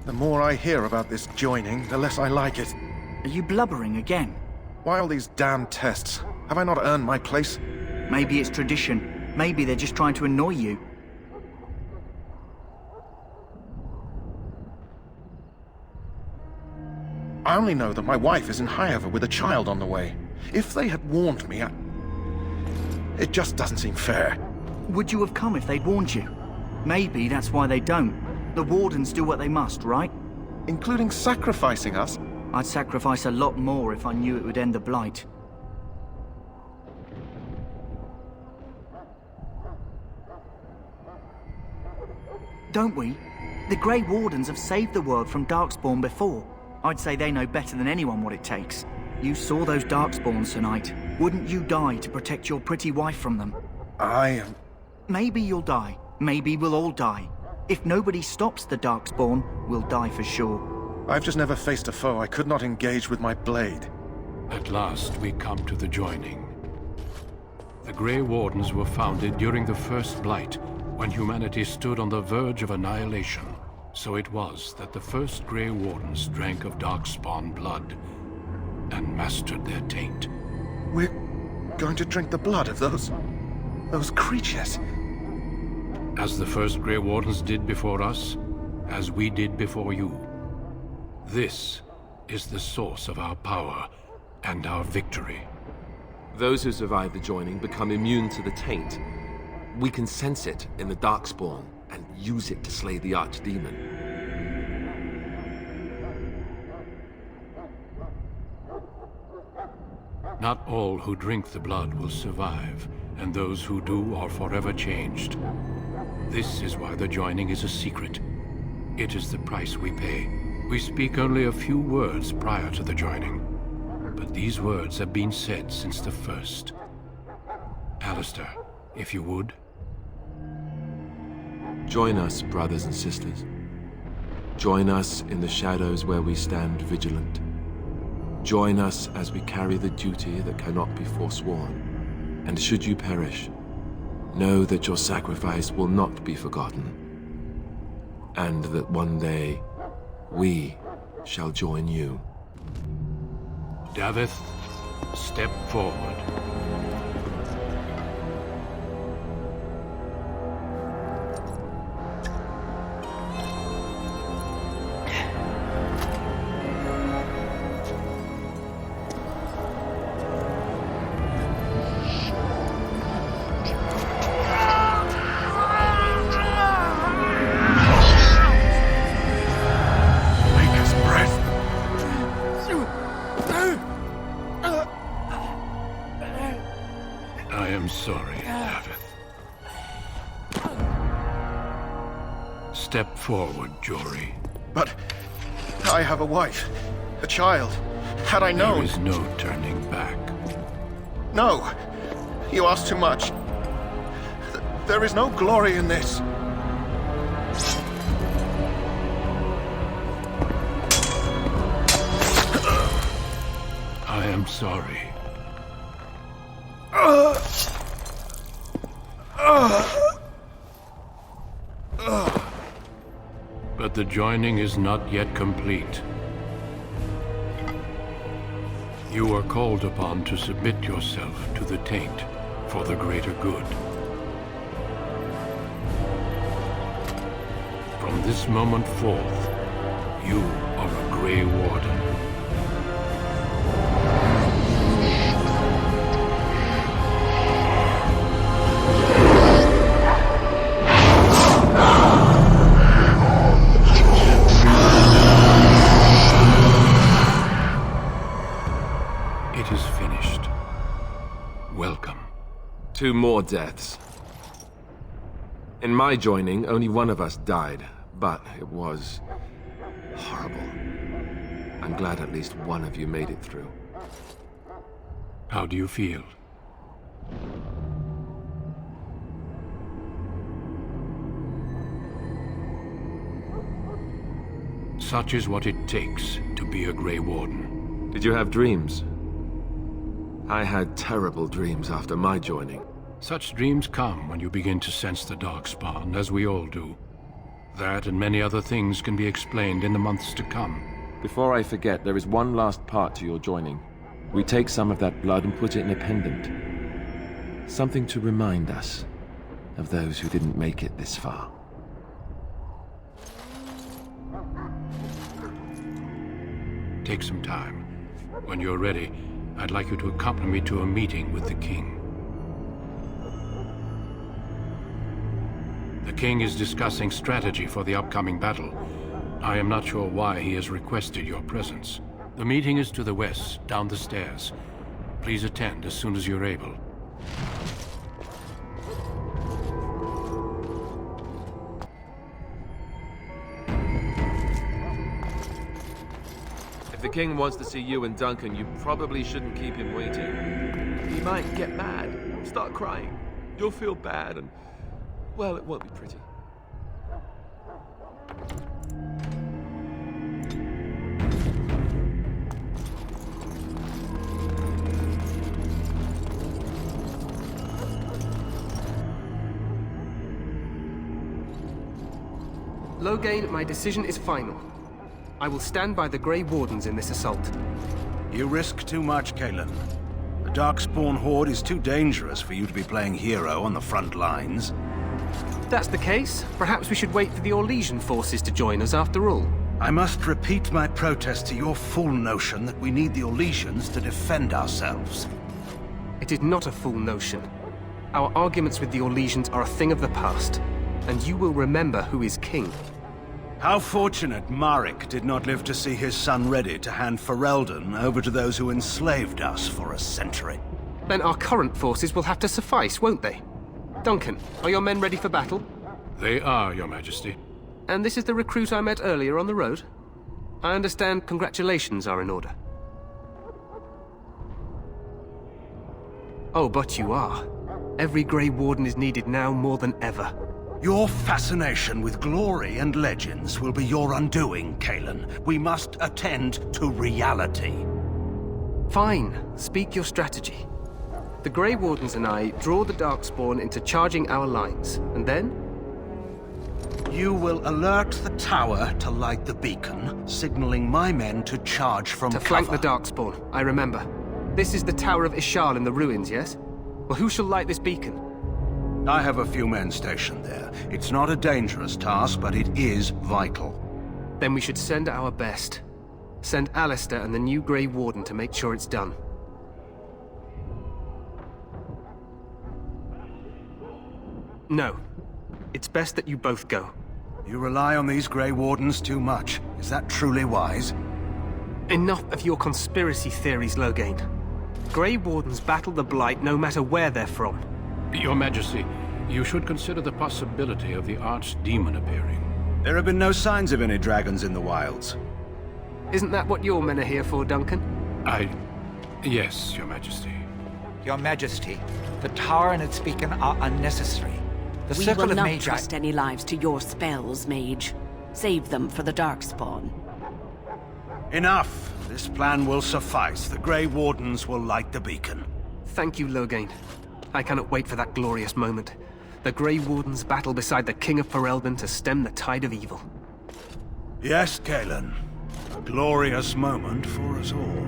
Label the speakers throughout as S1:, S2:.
S1: The more I hear about this joining, the less I like it.
S2: Are you blubbering again?
S1: Why all these damn tests? Have I not earned my place?
S2: Maybe it's tradition. Maybe they're just trying to annoy you.
S1: I only know that my wife is in Highover with a child on the way. If they had warned me, it just doesn't seem fair.
S2: Would you have come if they'd warned you? Maybe that's why they don't. The Wardens do what they must, right?
S1: Including sacrificing us?
S2: I'd sacrifice a lot more if I knew it would end the Blight. Don't we? The Grey Wardens have saved the world from Darkspawn before. I'd say they know better than anyone what it takes. You saw those Darkspawns tonight. Wouldn't you die to protect your pretty wife from them?
S1: Maybe
S2: you'll die. Maybe we'll all die. If nobody stops the Darkspawn, we'll die for sure.
S1: I've just never faced a foe I could not engage with my blade.
S3: At last we come to the joining. The Grey Wardens were founded during the First Blight, when humanity stood on the verge of annihilation. So it was that the first Grey Wardens drank of Darkspawn blood and mastered their taint.
S1: We're going to drink the blood of those creatures.
S3: As the first Grey Wardens did before us, as we did before you. This is the source of our power and our victory.
S4: Those who survive the joining become immune to the taint. We can sense it in the Darkspawn and use it to slay the Archdemon.
S3: Not all who drink the blood will survive, and those who do are forever changed. This is why the joining is a secret. It is the price we pay. We speak only a few words prior to the joining, but these words have been said since the first. Alistair, if you would.
S4: Join us, brothers and sisters. Join us in the shadows where we stand vigilant. Join us as we carry the duty that cannot be forsworn. And should you perish, know that your sacrifice will not be forgotten. And that one day, we shall join you.
S3: Davith, step forward. Step forward, Jory.
S1: But I have a wife, a child. Had I known...
S3: There is no turning back.
S1: No. You ask too much. There is no glory in this.
S3: I am sorry. But the joining is not yet complete. You are called upon to submit yourself to the taint for the greater good. From this moment forth, you are a Grey Warden. It is finished. Welcome.
S4: 2 more deaths. In my joining, only one of us died, but it was horrible. I'm glad at least one of you made it through.
S3: How do you feel? Such is what it takes to be a Grey Warden.
S4: Did you have dreams? I had terrible dreams after my joining.
S3: Such dreams come when you begin to sense the Darkspawn, as we all do. That and many other things can be explained in the months to come.
S4: Before I forget, there is one last part to your joining. We take some of that blood and put it in a pendant. Something to remind us of those who didn't make it this far.
S3: Take some time. When you're ready, I'd like you to accompany me to a meeting with the king. The king is discussing strategy for the upcoming battle. I am not sure why he has requested your presence. The meeting is to the west, down the stairs. Please attend as soon as you're able.
S4: If the king wants to see you and Duncan, you probably shouldn't keep him waiting. He might get mad, start crying. You'll feel bad and, well, it won't be pretty.
S5: Loghain, my decision is final. I will stand by the Grey Wardens in this assault.
S6: You risk too much, Kalen. The Darkspawn Horde is too dangerous for you to be playing hero on the front lines.
S5: If that's the case, perhaps we should wait for the Orlesian forces to join us after all.
S6: I must repeat my protest to your fool notion that we need the Orlesians to defend ourselves.
S5: It is not a fool notion. Our arguments with the Orlesians are a thing of the past, and you will remember who is king.
S6: How fortunate Marek did not live to see his son ready to hand Ferelden over to those who enslaved us for a century.
S5: Then our current forces will have to suffice, won't they? Duncan, are your men ready for battle?
S3: They are, Your Majesty.
S5: And this is the recruit I met earlier on the road? I understand congratulations are in order. Oh, but you are. Every Grey Warden is needed now more than ever.
S6: Your fascination with glory and legends will be your undoing, Kalen. We must attend to reality.
S5: Fine. Speak your strategy. The Grey Wardens and I draw the Darkspawn into charging our lines, and then?
S6: You will alert the tower to light the beacon, signaling my men to charge from cover.
S5: To flank the Darkspawn, I remember. This is the Tower of Ishal in the ruins, yes? Well, who shall light this beacon?
S6: I have a few men stationed there. It's not a dangerous task, but it is vital.
S5: Then we should send our best. Send Alistair and the new Grey Warden to make sure it's done. No. It's best that you both go.
S6: You rely on these Grey Wardens too much. Is that truly wise?
S5: Enough of your conspiracy theories, Loghain. Grey Wardens battle the Blight no matter where they're from.
S3: Your Majesty, you should consider the possibility of the archdemon appearing.
S6: There have been no signs of any dragons in the wilds.
S5: Isn't that what your men are here for, Duncan?
S3: Yes, Your Majesty.
S7: Your Majesty, the tower and its beacon are unnecessary. The
S8: We
S7: circle
S8: will
S7: of
S8: not
S7: Magi...
S8: trust any lives to your spells, Mage. Save them for the Darkspawn.
S6: Enough! This plan will suffice. The Grey Wardens will light the beacon.
S5: Thank you, Loghain. I cannot wait for that glorious moment. The Grey Wardens battle beside the King of Ferelden to stem the tide of evil.
S6: Yes, Kalen. A glorious moment for us all.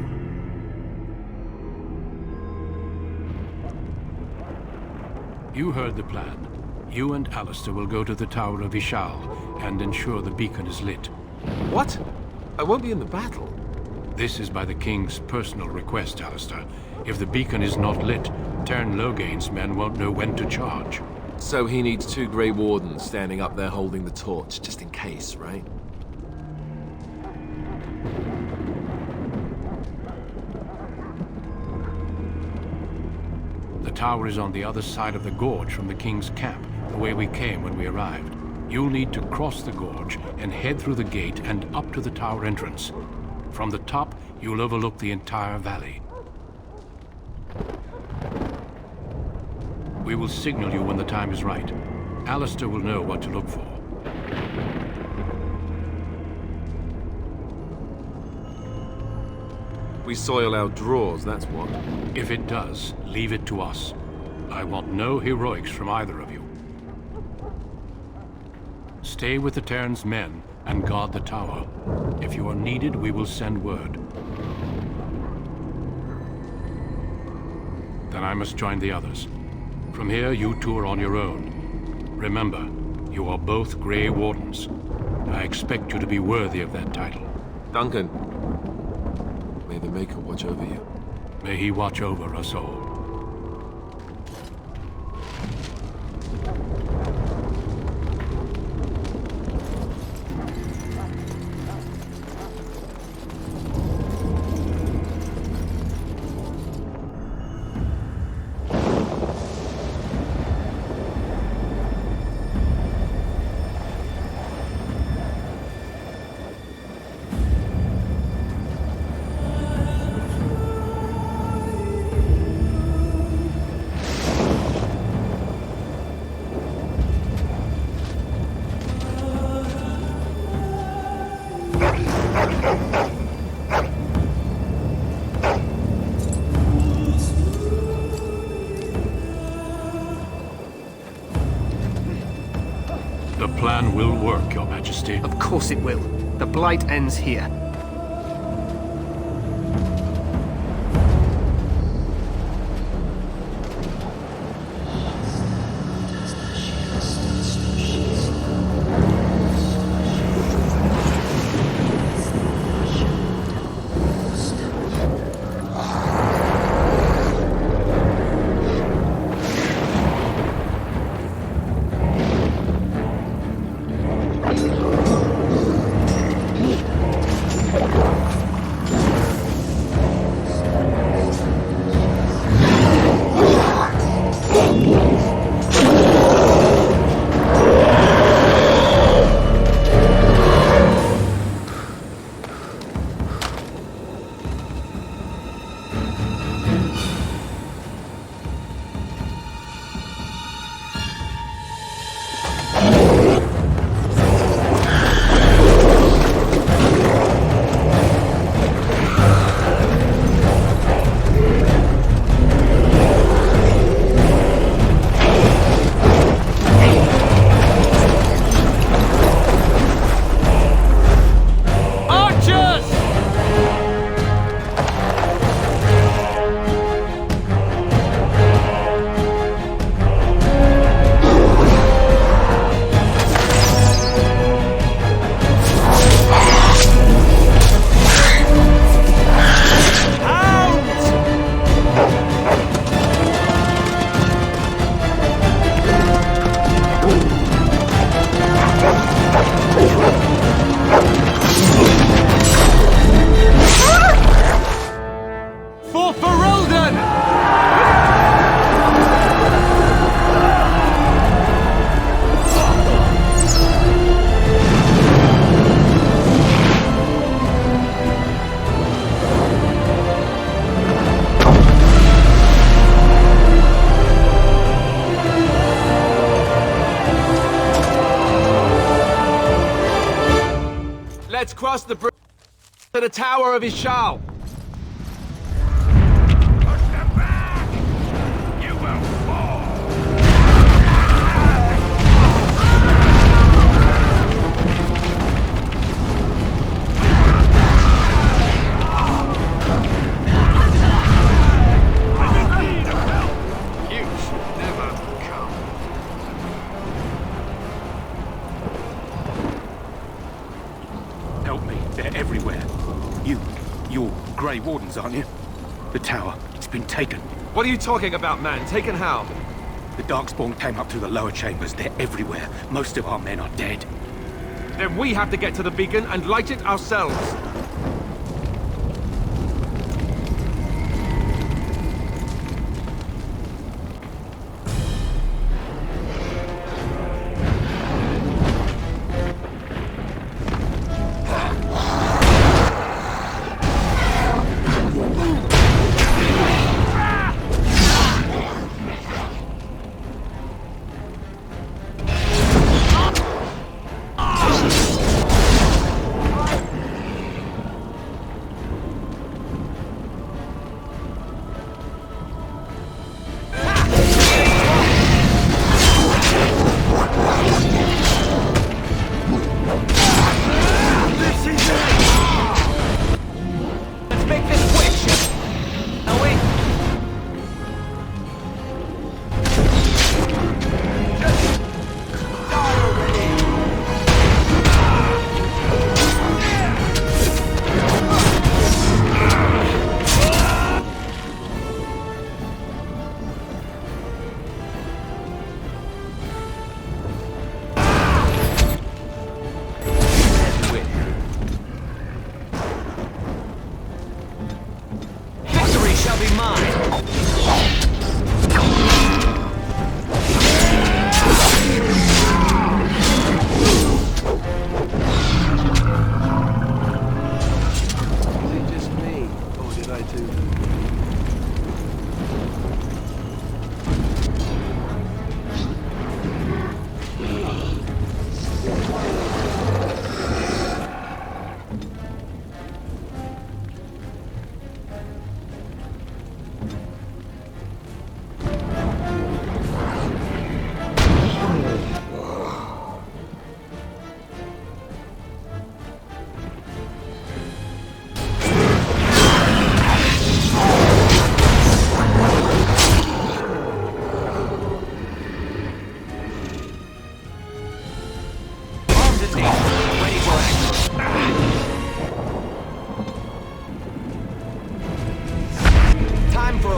S3: You heard the plan. You and Alistair will go to the Tower of Ishal and ensure the beacon is lit.
S4: What? I won't be in the battle.
S3: This is by the King's personal request, Alistair. If the beacon is not lit, Tern Loghain's men won't know when to charge.
S4: So he needs 2 Grey Wardens standing up there holding the torch, just in case, right?
S3: The tower is on the other side of the gorge from the King's camp, the way we came when we arrived. You'll need to cross the gorge and head through the gate and up to the tower entrance. From the top, you'll overlook the entire valley. We will signal you when the time is right. Alistair will know what to look for.
S4: We soil our drawers, that's what.
S3: If it does, leave it to us. I want no heroics from either of you. Stay Stay with the Terran's men and guard the tower. If you are needed, we will send word. Then I must join the others. From here, you two are on your own. Remember, you are both Grey Wardens. I expect you to be worthy of that title.
S4: Duncan, may the Maker watch over you.
S3: May he watch over us all. The plan will work, Your Majesty.
S5: Of course it will. The Blight ends here.
S9: Let's cross the bridge to the Tower of Ishal.
S1: Help me. They're everywhere. You're Grey Wardens, aren't you? The tower, it's been taken.
S9: What are you talking about, man? Taken how?
S1: The Darkspawn came up through the lower chambers. They're everywhere. Most of our men are dead.
S9: Then we have to get to the beacon and light it ourselves.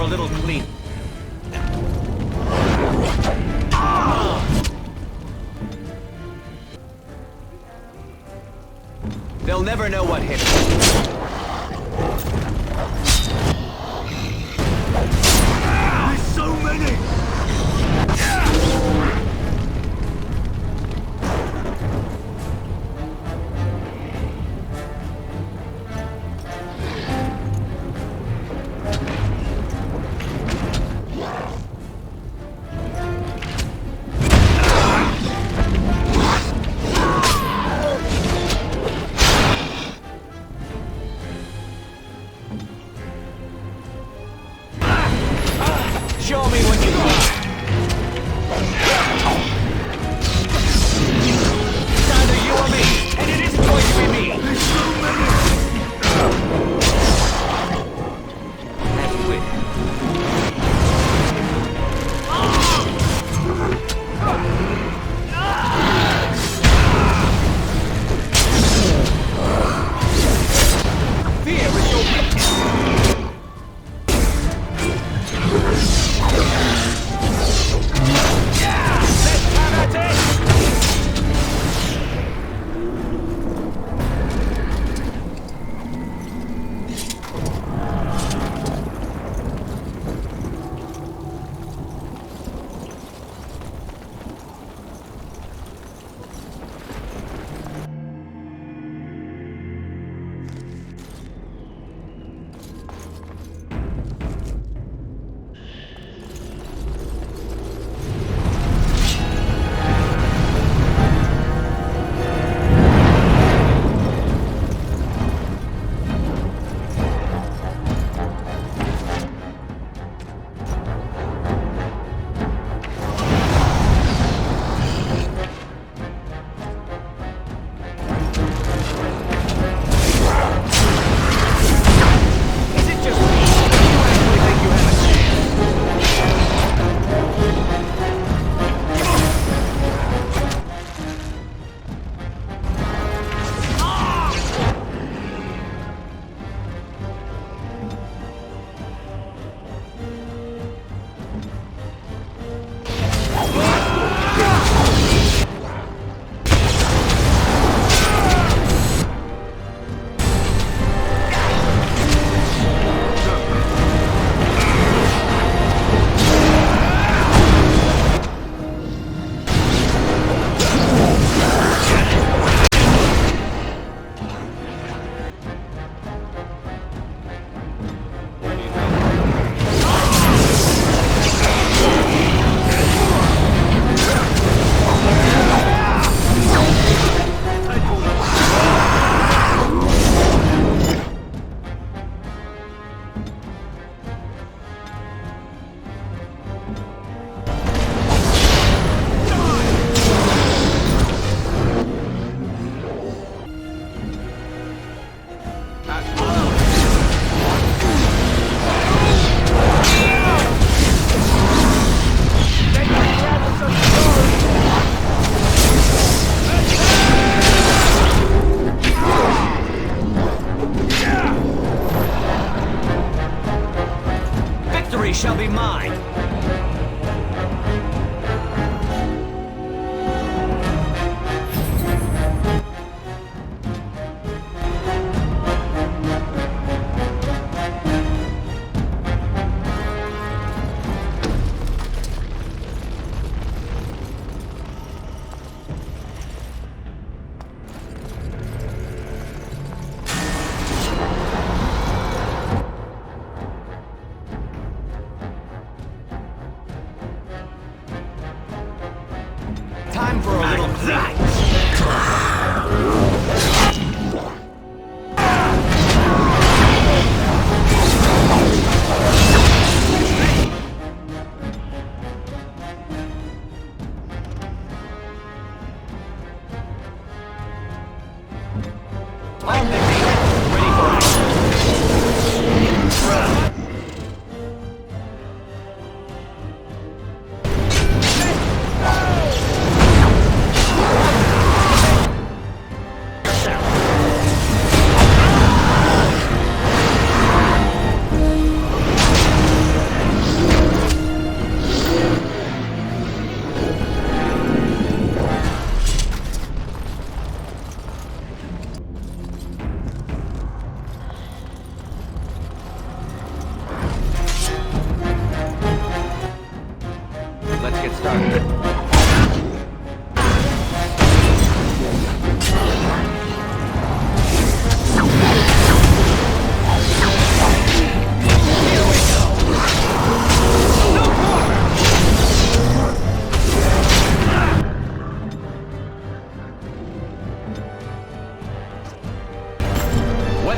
S9: a little clean.
S10: They'll never know what hit them.
S6: There's so many!
S10: Show me what you got.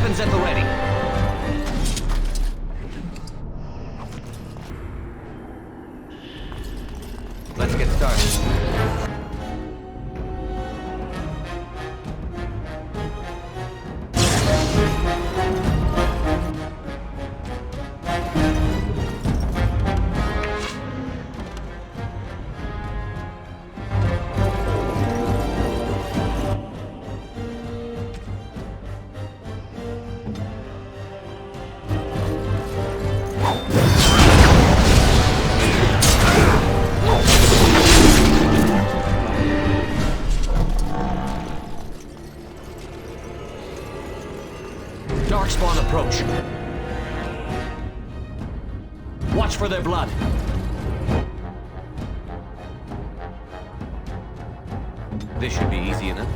S10: Weapons at the ready. Let's get started. Darkspawn approach. Watch for their blood. This should be easy enough.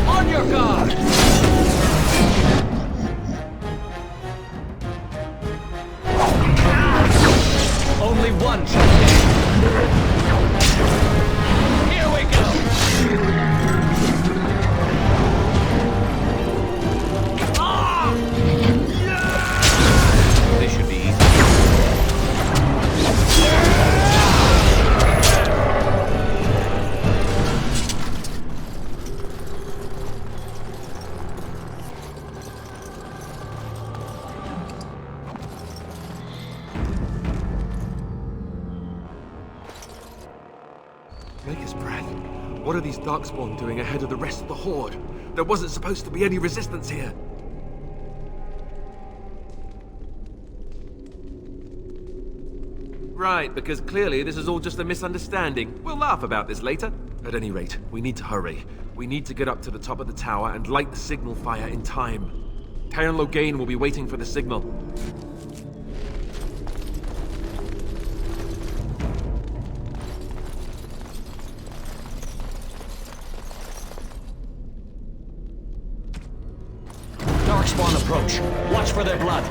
S10: On your guard! Only one shall stand. Here we go! Ah! This should be easy.
S4: Maker's breath. What are these Darkspawn doing ahead of the rest of the Horde? There wasn't supposed to be any resistance here. Right, because clearly this is all just a misunderstanding. We'll laugh about this later. At any rate, we need to hurry. We need to get up to the top of the tower and light the signal fire in time. Terran Loghain will be waiting for the signal.
S10: Darkspawn approach. Watch for their blood.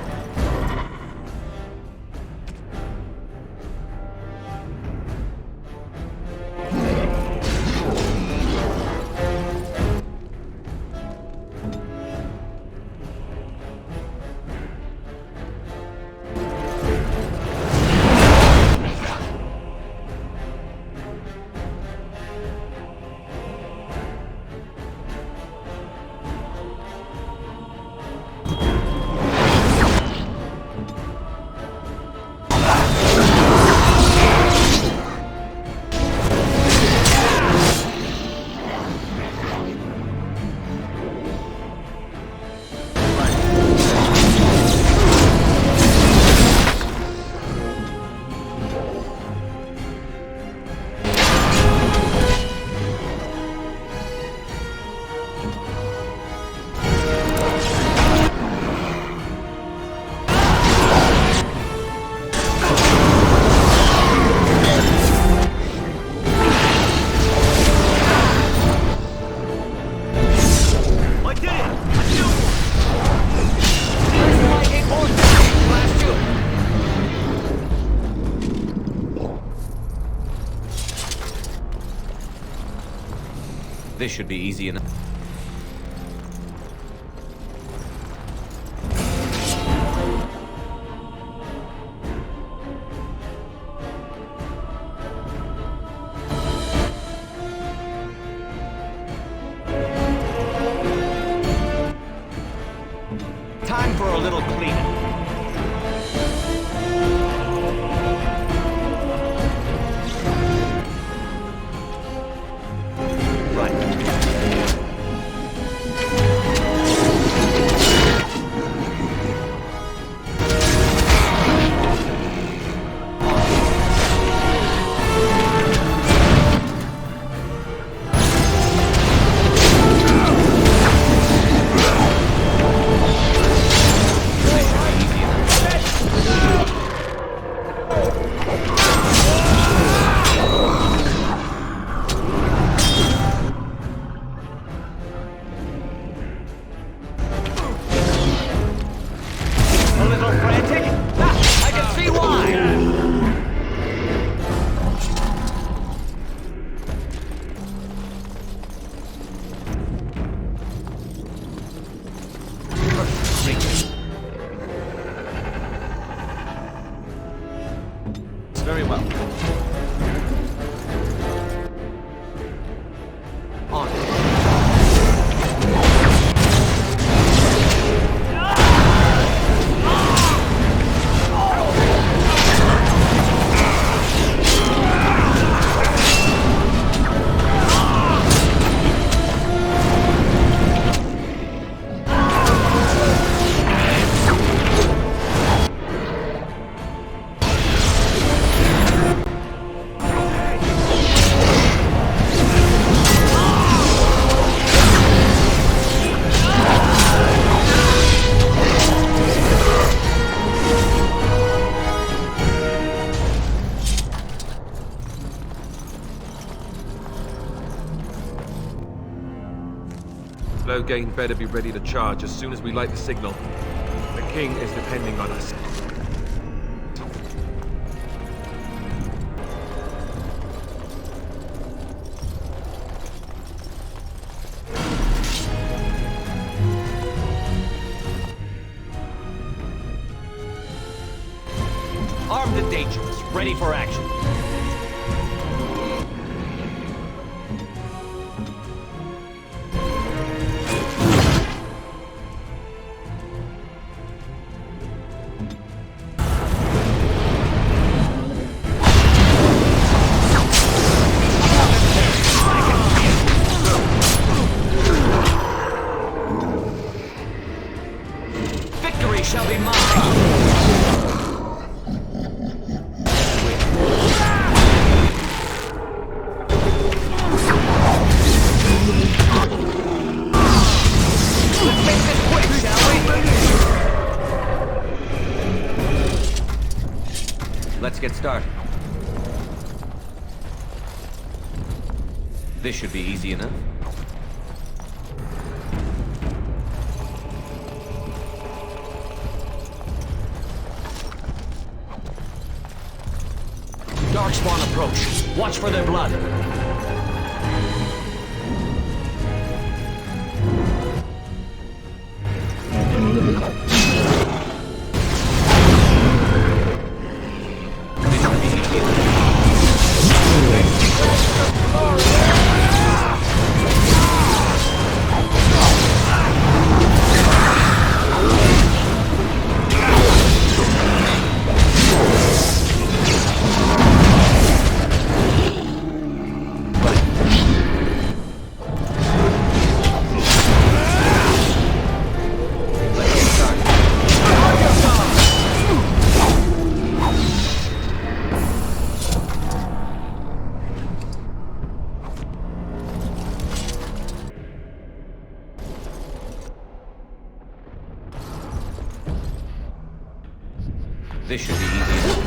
S10: This should be easy enough. Time for a little cleanup. A little frantic? I can see why! Very well. On it.
S4: Gain better be ready to charge as soon as we light the signal. The king is depending on us.
S10: Armed and dangerous, ready for action. Victory shall be mine! Let's make this quick, shall we? Let's get started. This should be easy enough. Darkspawn approach. Watch for their blood. This should be easy enough. This should be easy enough.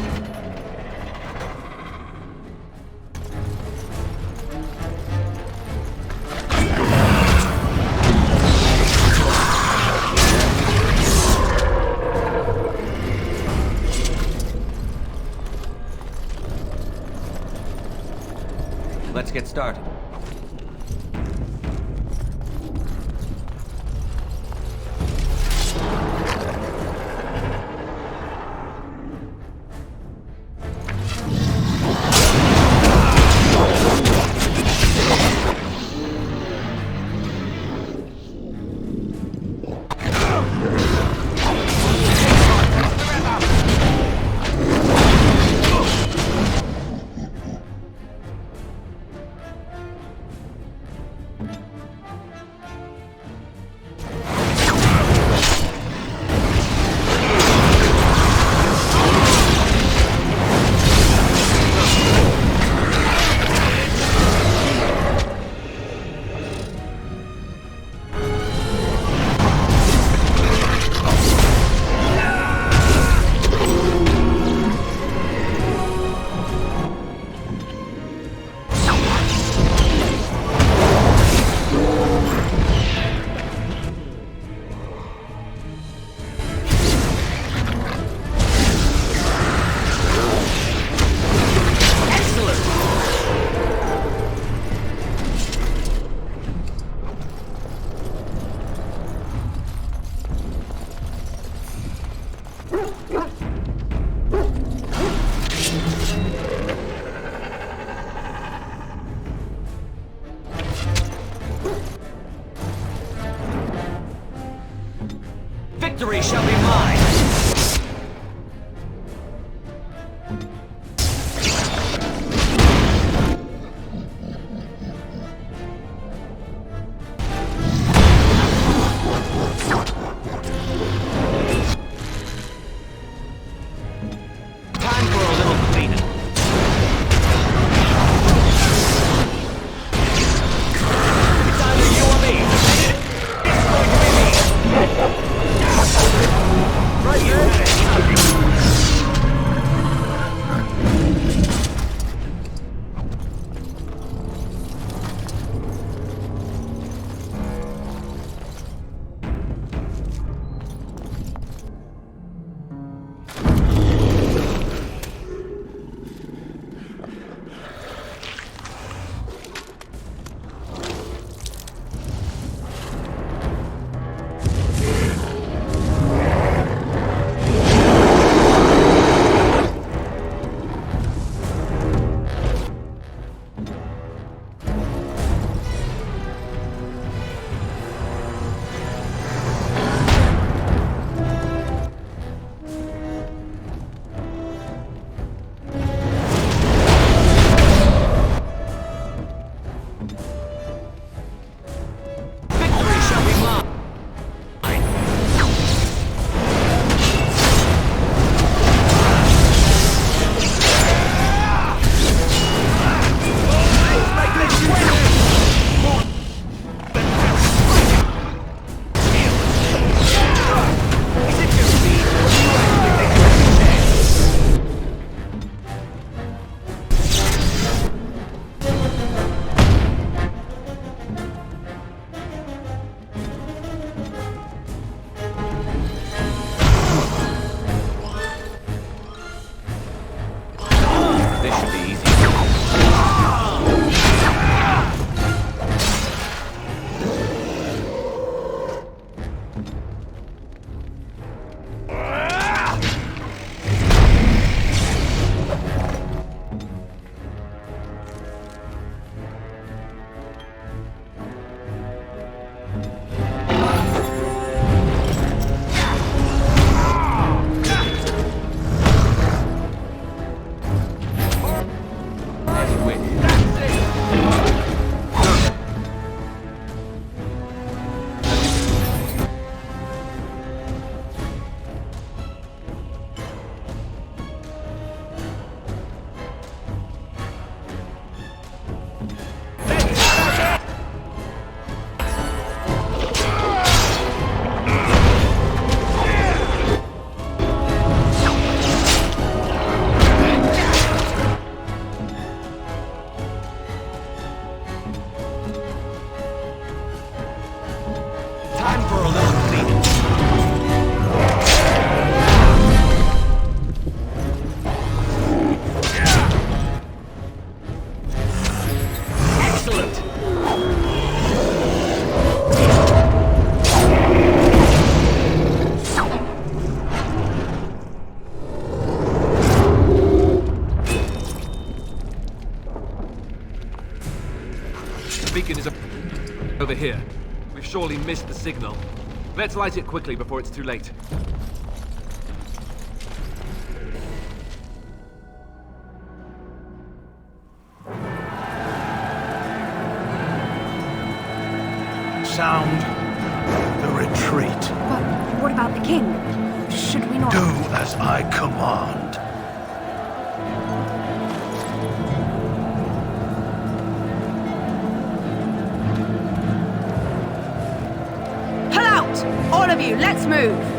S10: Let's get started.
S9: beacon is over here. We've surely missed the signal. Let's light it quickly before it's too late.
S6: Sound the retreat.
S11: But what about the king? Should we not...
S6: Do as I command.
S11: Pull out! All of you, let's move!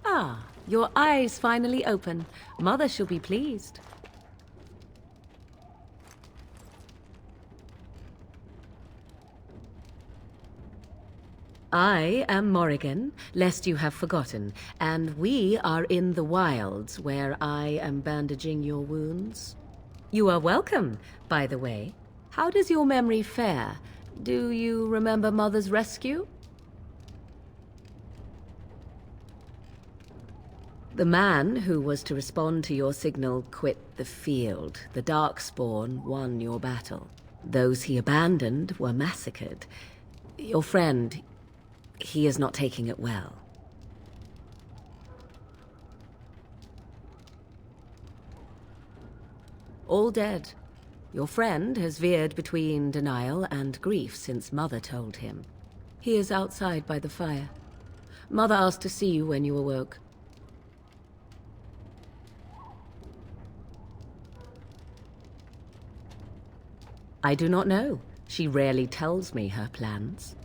S8: Ah, your eyes finally open. Mother shall be pleased. I am Morrigan, lest you have forgotten, and we are in the wilds where I am bandaging your wounds. You are welcome, by the way. How does your memory fare? Do you remember Mother's rescue? The man who was to respond to your signal quit the field. The Darkspawn won your battle. Those he abandoned were massacred. Your friend, he is not taking it well. All dead. Your friend has veered between denial and grief since Mother told him. He is outside by the fire. Mother asked to see you when you awoke. I do not know. She rarely tells me her plans.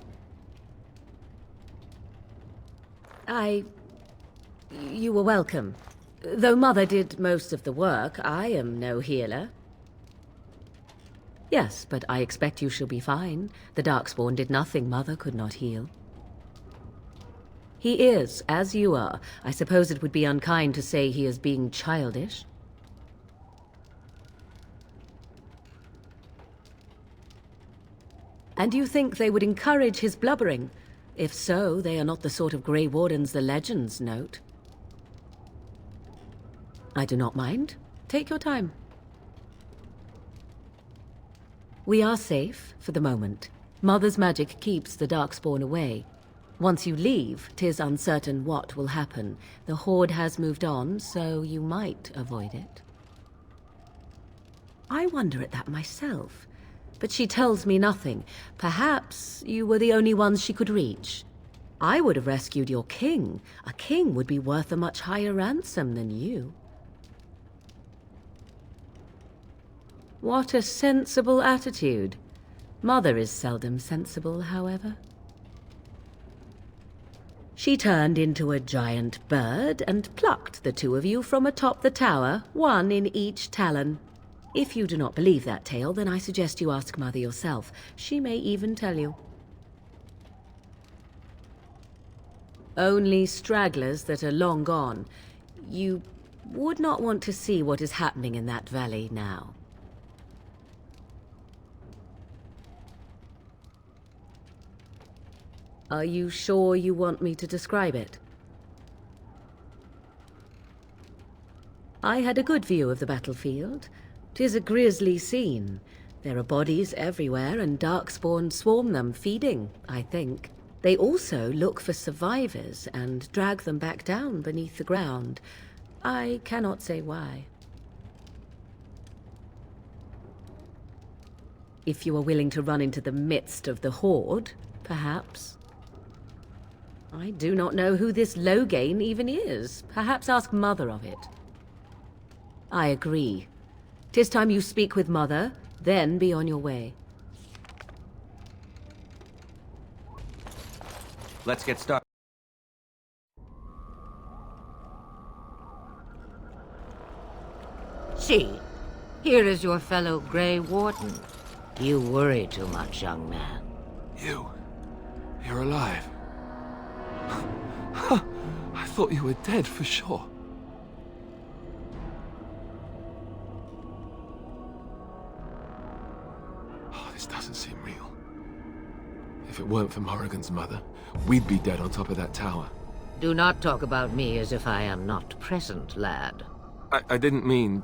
S8: You were welcome. Though Mother did most of the work, I am no healer. Yes, but I expect you shall be fine. The Darkspawn did nothing Mother could not heal. He is, as you are. I suppose it would be unkind to say he is being childish. And you think they would encourage his blubbering? If so, they are not the sort of Grey Wardens the legends note. I do not mind. Take your time. We are safe, for the moment. Mother's magic keeps the Darkspawn away. Once you leave, 'tis uncertain what will happen. The Horde has moved on, so you might avoid it. I wonder at that myself, but she tells me nothing. Perhaps you were the only ones she could reach. I would have rescued your king. A king would be worth a much higher ransom than you. What a sensible attitude. Mother is seldom sensible, however. She turned into a giant bird and plucked the two of you from atop the tower, one in each talon. If you do not believe that tale, then I suggest you ask Mother yourself. She may even tell you. Only stragglers that are long gone. You would not want to see what is happening in that valley now. Are you sure you want me to describe it? I had a good view of the battlefield. 'Tis a grisly scene. There are bodies everywhere, and Darkspawn swarm them, feeding, I think. They also look for survivors and drag them back down beneath the ground. I cannot say why. If you are willing to run into the midst of the Horde, perhaps. I do not know who this Loghain even is. Perhaps ask Mother of it. I agree. 'Tis time you speak with Mother, then be on your way.
S10: Let's get started.
S12: See, here is your fellow Grey Warden. You worry too much, young man.
S4: You're alive. I thought you were dead for sure. Oh, this doesn't seem real. If it weren't for Morrigan's mother, we'd be dead on top of that tower.
S12: Do not talk about me as if I am not present, lad.
S4: I didn't mean...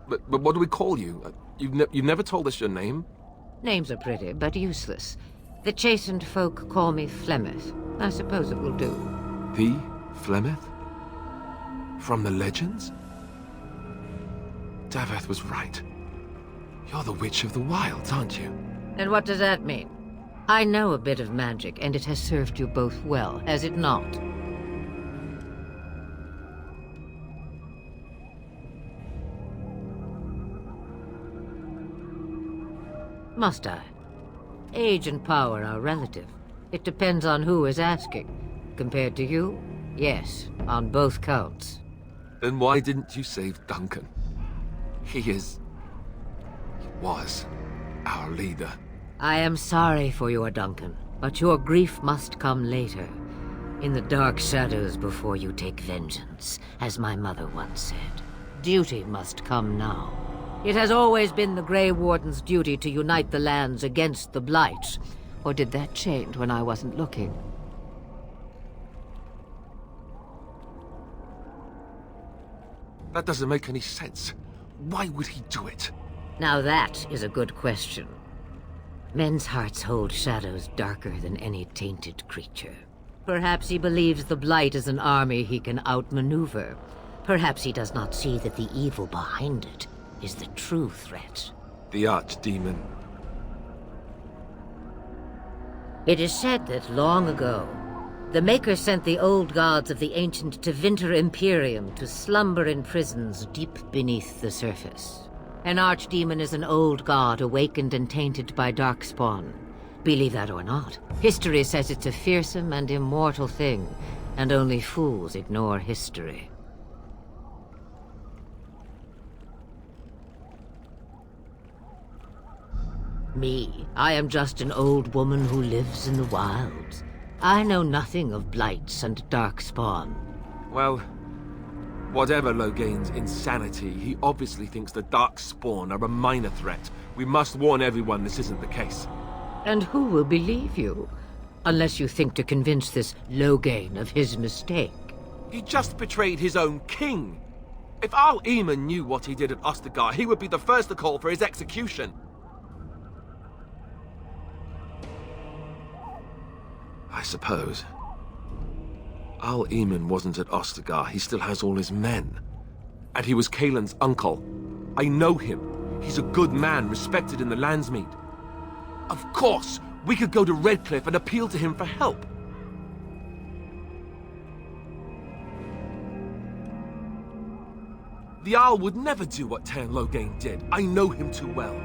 S4: But what do we call you? You've never told us your name?
S12: Names are pretty, but useless. The chastened folk call me Flemeth. I suppose it will do.
S4: The Flemeth? From the legends? Daveth was right. You're the Witch of the Wilds, aren't you?
S12: And what does that mean? I know a bit of magic, and it has served you both well, has it not? Must I? Age and power are relative. It depends on who is asking. Compared to you, yes, on both counts.
S4: Then why didn't you save Duncan? He was our leader.
S12: I am sorry for your Duncan, but your grief must come later. In the dark shadows before you take vengeance, as my mother once said. Duty must come now. It has always been the Grey Warden's duty to unite the lands against the Blight. Or did that change when I wasn't looking?
S4: That doesn't make any sense. Why would he do it?
S12: Now that is a good question. Men's hearts hold shadows darker than any tainted creature. Perhaps he believes the Blight is an army he can outmaneuver. Perhaps he does not see that the evil behind it is the true threat.
S4: The Archdemon.
S12: It is said that long ago, the Maker sent the old gods of the ancient Tevinter Imperium to slumber in prisons deep beneath the surface. An archdemon is an old god awakened and tainted by Darkspawn. Believe that or not, history says it's a fearsome and immortal thing, and only fools ignore history. Me, I am just an old woman who lives in the wilds. I know nothing of blights and darkspawn.
S4: Well, whatever Loghain's insanity, he obviously thinks the Darkspawn are a minor threat. We must warn everyone this isn't the case.
S12: And who will believe you? Unless you think to convince this Loghain of his mistake.
S4: He just betrayed his own king. If Al Eamon knew what he did at Ostagar, he would be the first to call for his execution. I suppose. Al-Eamon wasn't at Ostagar. He still has all his men. And he was Kaelin's uncle. I know him. He's a good man, respected in the Landsmeet. Of course, we could go to Redcliffe and appeal to him for help. The Arl would never do what Tairn Loghain did. I know him too well.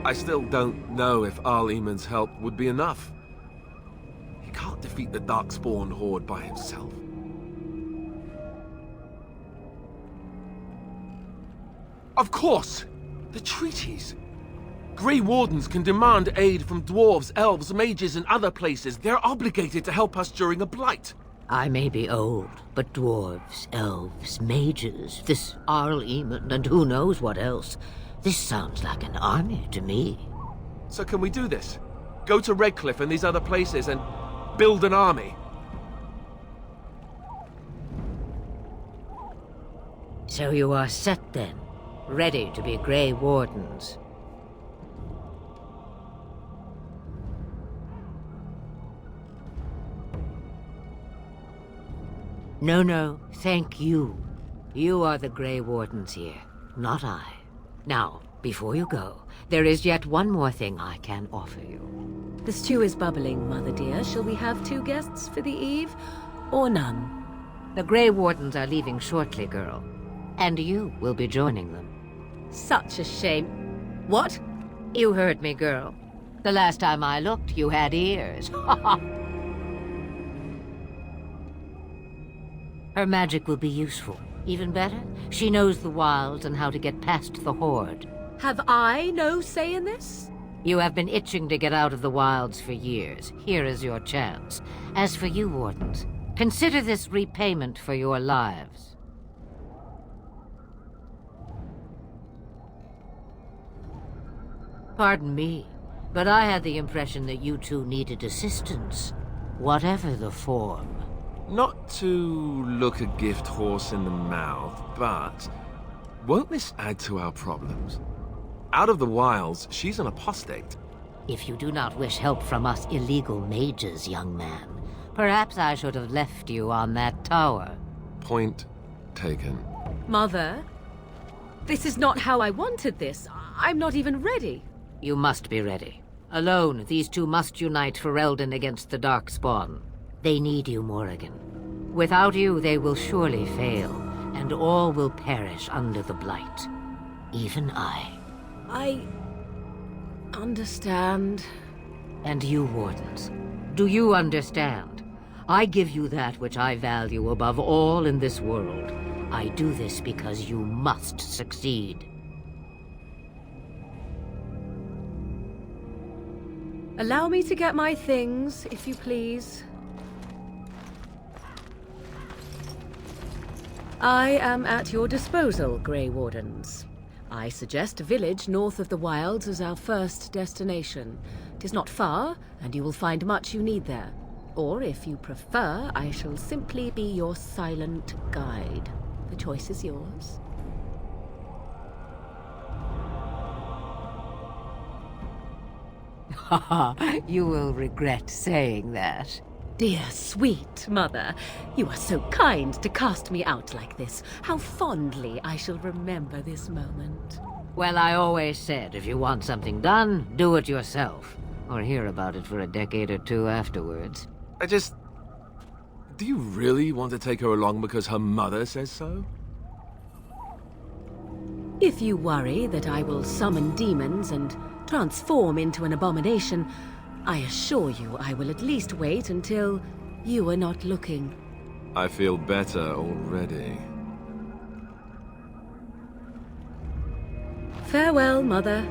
S4: I still don't know if Al-Eamon's help would be enough. He can't defeat the Darkspawn Horde by himself. Of course! The treaties! Grey Wardens can demand aid from dwarves, elves, mages, and other places. They're obligated to help us during a blight.
S12: I may be old, but dwarves, elves, mages, this Al-Eamon, and who knows what else. This sounds like an army to me.
S4: So can we do this? Go to Redcliffe and these other places and build an army?
S12: So you are set then, ready to be Grey Wardens. No, thank you. You are the Grey Wardens here, not I. Now, before you go, there is yet one more thing I can offer you.
S8: The stew is bubbling, Mother dear. Shall we have 2 guests for the eve, or none?
S12: The Grey Wardens are leaving shortly, girl. And you will be joining them.
S8: Such a shame. What?
S12: You heard me, girl. The last time I looked, you had ears. Her magic will be useful. Even better, she knows the wilds and how to get past the Horde.
S8: Have I no say in this?
S12: You have been itching to get out of the wilds for years. Here is your chance. As for you, Wardens, consider this repayment for your lives. Pardon me, but I had the impression that you two needed assistance, whatever the form.
S4: Not to look a gift horse in the mouth, but won't this add to our problems? Out of the wilds, she's an apostate.
S12: If you do not wish help from us illegal mages, young man, perhaps I should have left you on that tower.
S4: Point taken.
S8: Mother, this is not how I wanted this. I'm not even ready.
S12: You must be ready. Alone, these two must unite Ferelden against the Darkspawn. They need you, Morrigan. Without you, they will surely fail, and all will perish under the Blight. Even I.
S8: I understand.
S12: And you, Wardens, do you understand? I give you that which I value above all in this world. I do this because you must succeed.
S8: Allow me to get my things, if you please. I am at your disposal, Grey Wardens. I suggest a village north of the wilds as our first destination. It is not far, and you will find much you need there. Or, if you prefer, I shall simply be your silent guide. The choice is yours.
S12: Haha, you will regret saying that.
S8: Dear, sweet mother, you are so kind to cast me out like this. How fondly I shall remember this moment.
S12: Well, I always said, if you want something done, do it yourself. Or hear about it for a decade or two afterwards.
S4: Do you really want to take her along because her mother says so?
S8: If you worry that I will summon demons and transform into an abomination, I assure you I will at least wait until you are not looking.
S4: I feel better already.
S8: Farewell, Mother.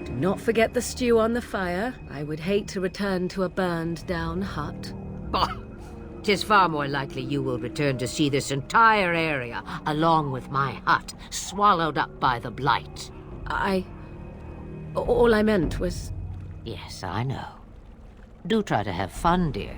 S8: Do not forget the stew on the fire. I would hate to return to a burned-down hut.
S12: Bah! 'Tis far more likely you will return to see this entire area, along with my hut, swallowed up by the Blight.
S8: All I meant was...
S12: Yes, I know. Do try to have fun, dear.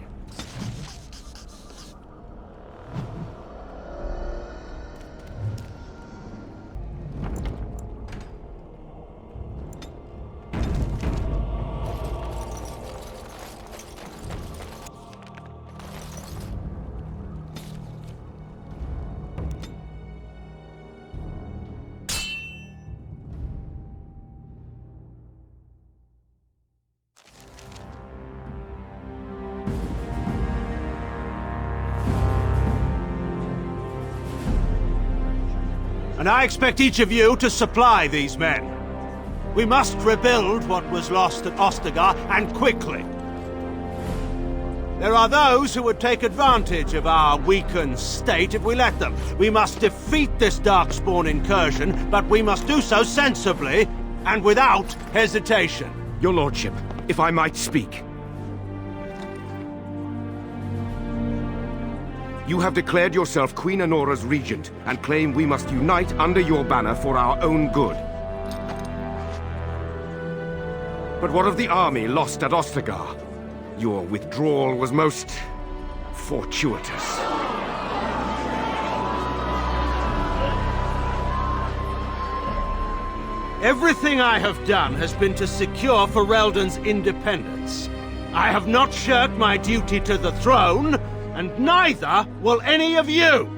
S6: And I expect each of you to supply these men. We must rebuild what was lost at Ostagar, and quickly. There are those who would take advantage of our weakened state if we let them. We must defeat this Darkspawn incursion, but we must do so sensibly and without hesitation.
S13: Your Lordship, if I might speak. You have declared yourself Queen Honora's regent, and claim we must unite under your banner for our own good. But what of the army lost at Ostagar? Your withdrawal was most fortuitous.
S6: Everything I have done has been to secure Ferelden's independence. I have not shirked my duty to the throne, and neither will any of you!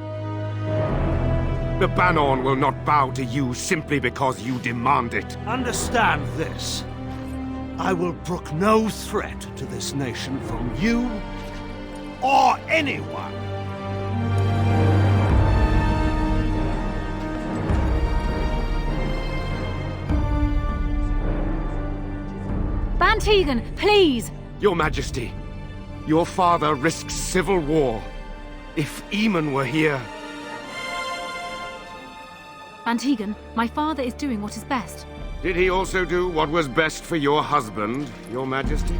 S13: The Banon will not bow to you simply because you demand it.
S6: Understand this. I will brook no threat to this nation from you or anyone.
S14: Bantegan, please!
S13: Your Majesty, your father risks civil war. If Eamon were here...
S14: Bantegan, my father is doing what is best.
S13: Did he also do what was best for your husband, Your Majesty?